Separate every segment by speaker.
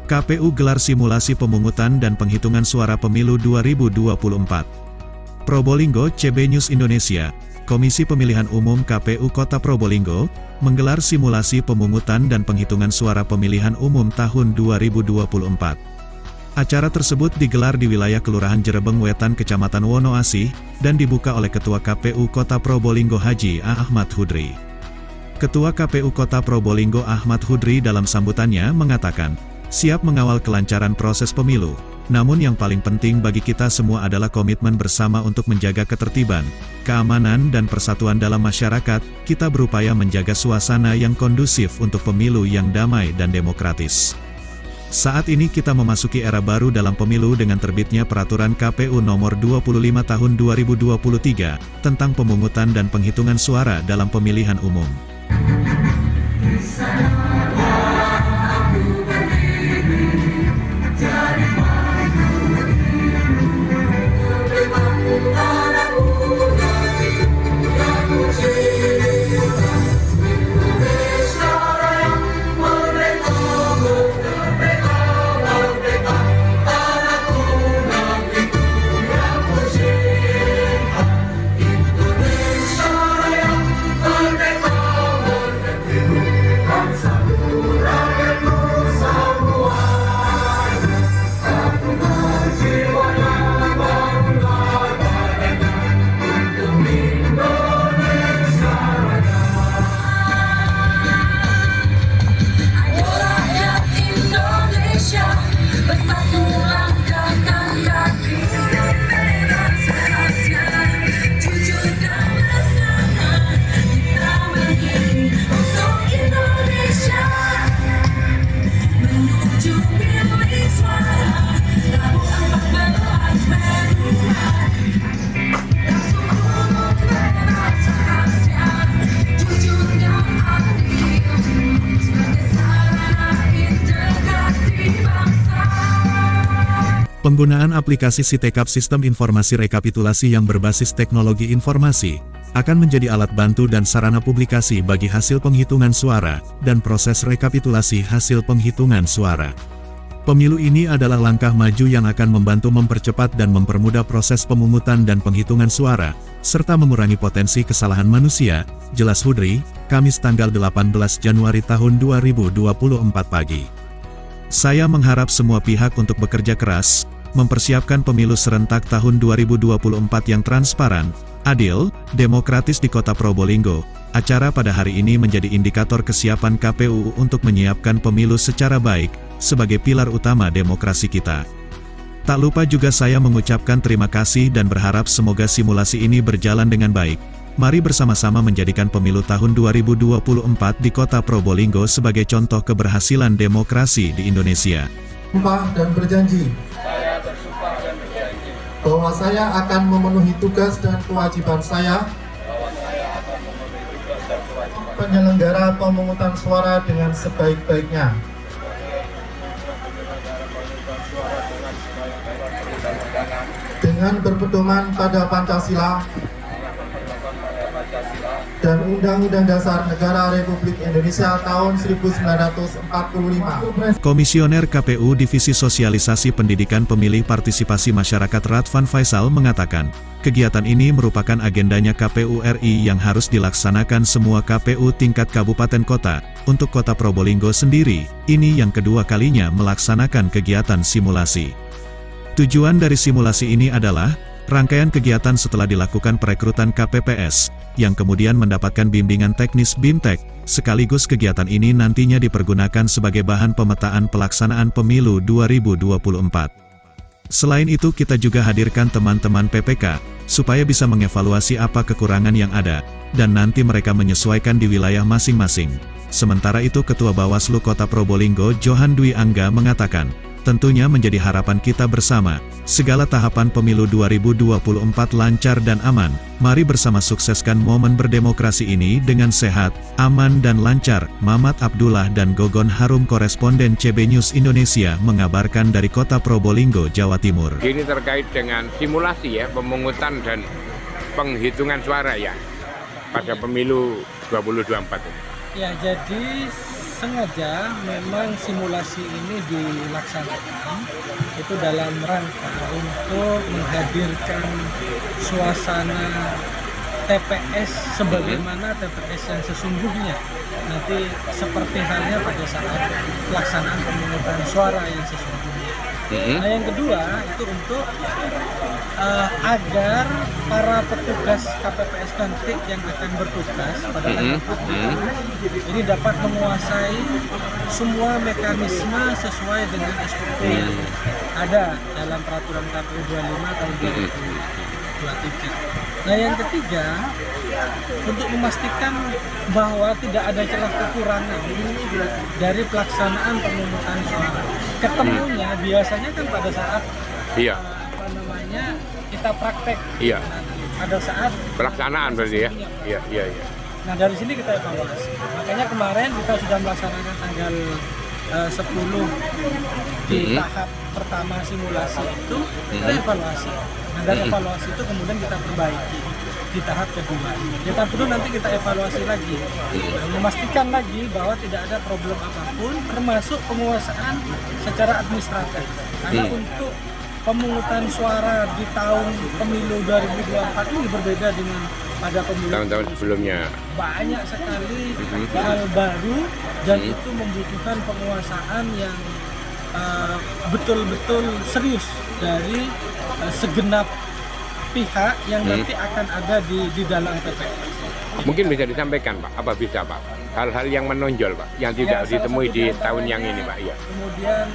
Speaker 1: KPU gelar simulasi pemungutan dan penghitungan suara pemilu 2024. Probolinggo, CB News Indonesia, Komisi Pemilihan Umum KPU Kota Probolinggo, menggelar simulasi pemungutan dan penghitungan suara pemilihan umum tahun 2024. Acara tersebut digelar di wilayah Kelurahan Jerebeng Wetan Kecamatan Wonoasih, dan dibuka oleh Ketua KPU Kota Probolinggo Haji Ahmad Hudri. Ketua KPU Kota Probolinggo Ahmad Hudri dalam sambutannya mengatakan, siap mengawal kelancaran proses pemilu, namun yang paling penting bagi kita semua adalah komitmen bersama untuk menjaga ketertiban, keamanan dan persatuan dalam masyarakat. Kita berupaya menjaga suasana yang kondusif untuk pemilu yang damai dan demokratis. Saat ini kita memasuki era baru dalam pemilu dengan terbitnya Peraturan KPU Nomor 25 Tahun 2023, tentang pemungutan dan penghitungan suara dalam pemilihan umum. Penggunaan aplikasi Sitekap Sistem Informasi Rekapitulasi yang berbasis teknologi informasi, akan menjadi alat bantu dan sarana publikasi bagi hasil penghitungan suara, dan proses rekapitulasi hasil penghitungan suara. Pemilu ini adalah langkah maju yang akan membantu mempercepat dan mempermudah proses pemungutan dan penghitungan suara, serta mengurangi potensi kesalahan manusia, jelas Hudri, Kamis tanggal 18 Januari tahun 2024 pagi. Saya mengharap semua pihak untuk bekerja keras, mempersiapkan pemilu serentak tahun 2024 yang transparan, adil, demokratis di Kota Probolinggo. Acara pada hari ini menjadi indikator kesiapan KPU untuk menyiapkan pemilu secara baik, sebagai pilar utama demokrasi kita. Tak lupa juga saya mengucapkan terima kasih dan berharap semoga simulasi ini berjalan dengan baik. Mari bersama-sama menjadikan pemilu tahun 2024 di Kota Probolinggo sebagai contoh keberhasilan demokrasi di Indonesia.
Speaker 2: Dan berjanji bahwa saya akan memenuhi tugas dan kewajiban saya penyelenggara pemungutan suara dengan sebaik-baiknya. Dengan berpedoman pada Pancasila dan Undang-Undang Dasar Negara Republik Indonesia tahun 1945.
Speaker 1: Komisioner KPU Divisi Sosialisasi Pendidikan Pemilih Partisipasi Masyarakat Radvan Faisal mengatakan, kegiatan ini merupakan agendanya KPU RI yang harus dilaksanakan semua KPU tingkat kabupaten kota. Untuk Kota Probolinggo sendiri, ini yang kedua kalinya melaksanakan kegiatan simulasi. Tujuan dari simulasi ini adalah rangkaian kegiatan setelah dilakukan perekrutan KPPS, yang kemudian mendapatkan bimbingan teknis BIMTEK, sekaligus kegiatan ini nantinya dipergunakan sebagai bahan pemetaan pelaksanaan pemilu 2024. Selain itu kita juga hadirkan teman-teman PPK, supaya bisa mengevaluasi apa kekurangan yang ada, dan nanti mereka menyesuaikan di wilayah masing-masing. Sementara itu Ketua Bawaslu Kota Probolinggo Johan Dwi Angga mengatakan, tentunya menjadi harapan kita bersama, segala tahapan pemilu 2024 lancar dan aman. Mari bersama sukseskan momen berdemokrasi ini dengan sehat, aman dan lancar. Mamat Abdullah dan Gogon Harum, koresponden CB News Indonesia mengabarkan dari Kota Probolinggo, Jawa Timur.
Speaker 3: Ini terkait dengan simulasi ya, pemungutan dan penghitungan suara ya, pada pemilu 2024 ini.
Speaker 4: Ya, jadi sengaja memang simulasi ini dilaksanakan itu dalam rangka untuk menghadirkan suasana TPS sebagaimana TPS yang sesungguhnya, nanti seperti halnya pada saat pelaksanaan pemungutan suara yang sesungguhnya. Nah, yang kedua itu untuk agar para petugas KPPS nanti yang akan bertugas pada tanggal 14 ini dapat menguasai semua mekanisme sesuai dengan SOP yang ada dalam peraturan KPU 25 tahun 2023. Nah, yang ketiga, untuk memastikan bahwa tidak ada celah kekurangan dari pelaksanaan pemungutan suara. Ketemunya biasanya kan pada saat kita praktek.
Speaker 3: Iya.
Speaker 4: Pada saat
Speaker 3: Pelaksanaan berarti ya. Iya.
Speaker 4: Nah, dari sini kita evaluasi. Makanya kemarin kita sudah melaksanakan tanggal 10 di tahap pertama simulasi itu kita evaluasi. Nah, dari evaluasi itu kemudian kita perbaiki di tahap kedua. Di tahap kedua nanti kita evaluasi lagi, memastikan lagi bahwa tidak ada problem apapun, termasuk penguasaan secara administratif. Karena untuk pemungutan suara di tahun pemilu 2024 ini berbeda dengan pada pemilu
Speaker 3: Tahun-tahun sebelumnya.
Speaker 4: Banyak sekali hal baru dan itu membutuhkan penguasaan yang betul-betul serius dari segenap pihak yang nanti akan ada di dalam TPS.
Speaker 3: Mungkin bisa disampaikan Pak, apa bisa Pak? Hal-hal yang menonjol Pak, yang tidak ditemui di tahun yang ini Pak. Ya.
Speaker 4: Kemudian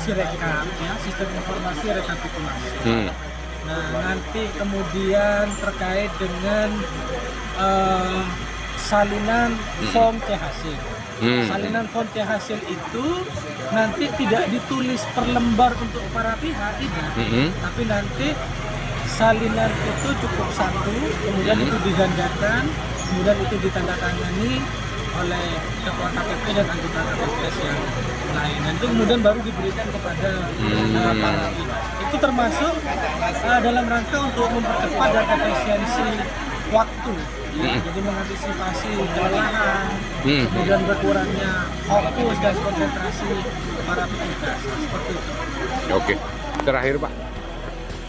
Speaker 4: Sirekap, ya, sistem informasi rekapitulasi. Nah, nanti kemudian terkait dengan salinan form C hasil. Salinan form C hasil itu nanti tidak ditulis per lembar untuk para pihak, tidak. Tapi nanti salinan itu cukup satu, kemudian itu digandakan, kemudian itu ditandatangani oleh ketua KPP dan anggota KPPS yang lain. Dan itu kemudian baru diberikan kepada para pihak. Itu termasuk dalam rangka untuk mempercepat dan efisiensi waktu. Jadi mengantisipasi kelelahan, kemudian berkurangnya fokus dan konsentrasi para petugas. Seperti itu.
Speaker 3: Oke, terakhir Pak,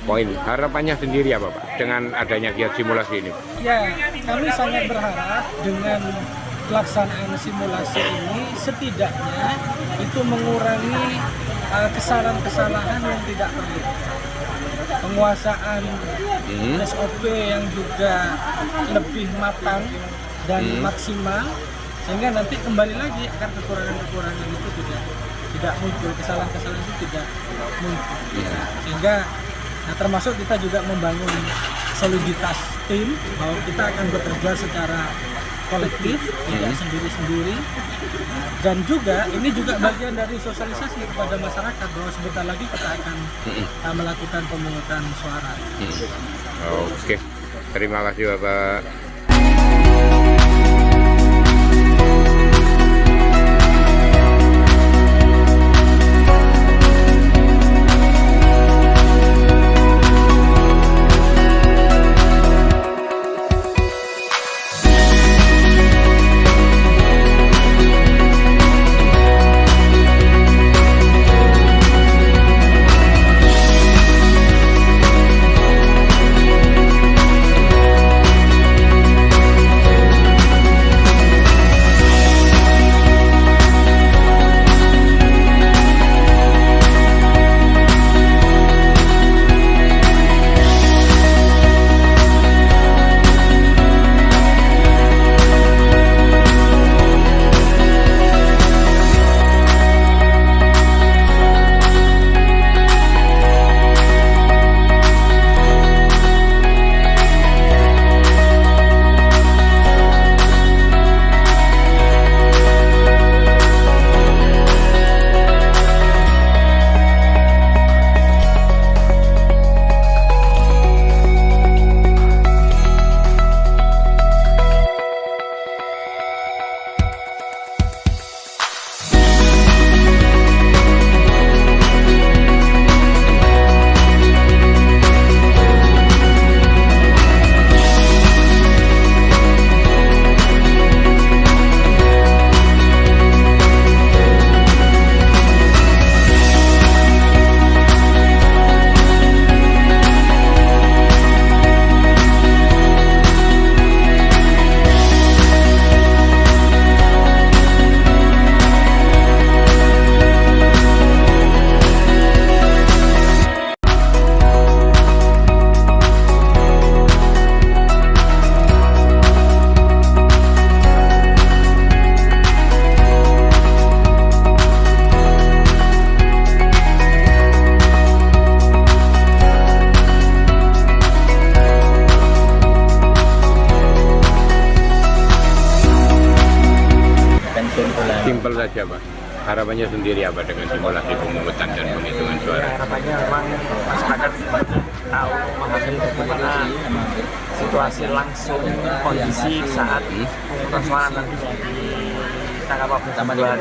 Speaker 3: poin harapannya sendiri apa Pak dengan adanya giat simulasi ini?
Speaker 4: Ya, kami sangat berharap dengan pelaksanaan simulasi ini setidaknya itu mengurangi kesalahan-kesalahan yang tidak perlu. Penguasaan SOP yang juga lebih matang dan maksimal, sehingga nanti kembali lagi akan kekurangan-kekurangan itu tidak muncul, kesalahan-kesalahan itu tidak muncul. Sehingga termasuk kita juga membangun soliditas tim, bahwa kita akan bekerja secara kolektif, tidak sendiri-sendiri. Dan juga ini juga bagian dari sosialisasi kepada masyarakat bahwa sebentar lagi kita akan melakukan pemungutan suara.
Speaker 3: Oke, terima kasih Bapak. Simpel saja Pak. Harapannya sendiri apa dengan simulasi pemungutan dan penghitungan suara?
Speaker 5: Harapannya memang masyarakat tahu memahami bagaimana situasi langsung kondisi saat pemungutan suara nanti di tanggal 14 bulan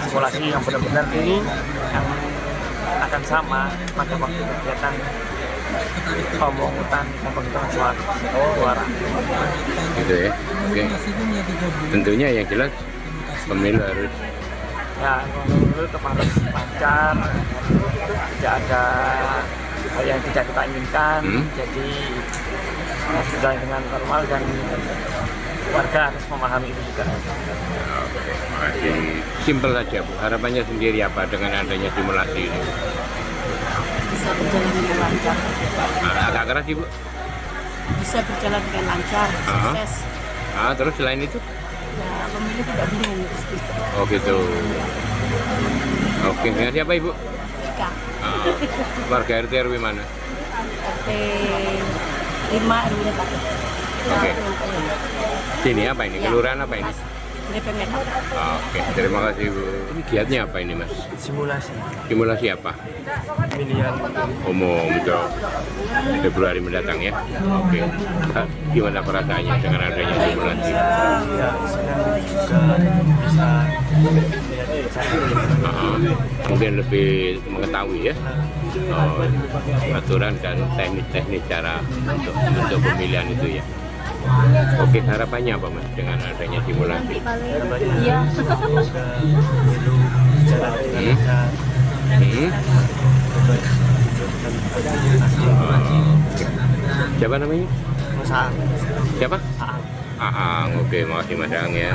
Speaker 5: simulasi yang benar-benar ini yang akan sama pada waktu kegiatan pemungutan dan penghitungan suara.
Speaker 3: Gitu ya. Oke. Tentunya yang jelas pemilu harus
Speaker 5: Pemilu tetap harus lancar, tidak ada hal yang tidak kita inginkan, jadi harus berjalan dengan normal dan warga harus memahami itu juga.
Speaker 3: Oke, makasih. Simpel saja Bu, harapannya sendiri apa dengan adanya simulasi ini?
Speaker 6: Bisa berjalan dengan lancar.
Speaker 3: Agak keras Ibu?
Speaker 6: Bisa berjalan dengan lancar, sukses.
Speaker 3: Terus selain itu?
Speaker 6: Ya, pemilu tidak bingung.
Speaker 3: Oh gitu. Oke, dengan siapa Ibu?
Speaker 6: Ika.
Speaker 3: Warga RT RW mana?
Speaker 6: RT 5 RW 4.
Speaker 3: Oke. Sini apa ini? Kelurahan apa ini?
Speaker 6: DP Medan.
Speaker 3: Oke, terima kasih Bu. Ini giatnya apa ini Mas?
Speaker 5: Simulasi
Speaker 3: Simulasi apa?
Speaker 5: pemilihan
Speaker 3: Umum untuk Februari mendatang ya. Oke. Gimana perasaannya dengan adanya simulasi?
Speaker 5: ya senang juga bisa
Speaker 3: Mungkin lebih mengetahui ya aturan dan teknis-teknis cara untuk pemilihan itu ya. Oke, harapannya apa Mas dengan adanya simulasi?
Speaker 6: Iya.
Speaker 3: Siapa namanya?
Speaker 5: usaha.
Speaker 3: Siapa? Oke, makasih Mas Ang ya.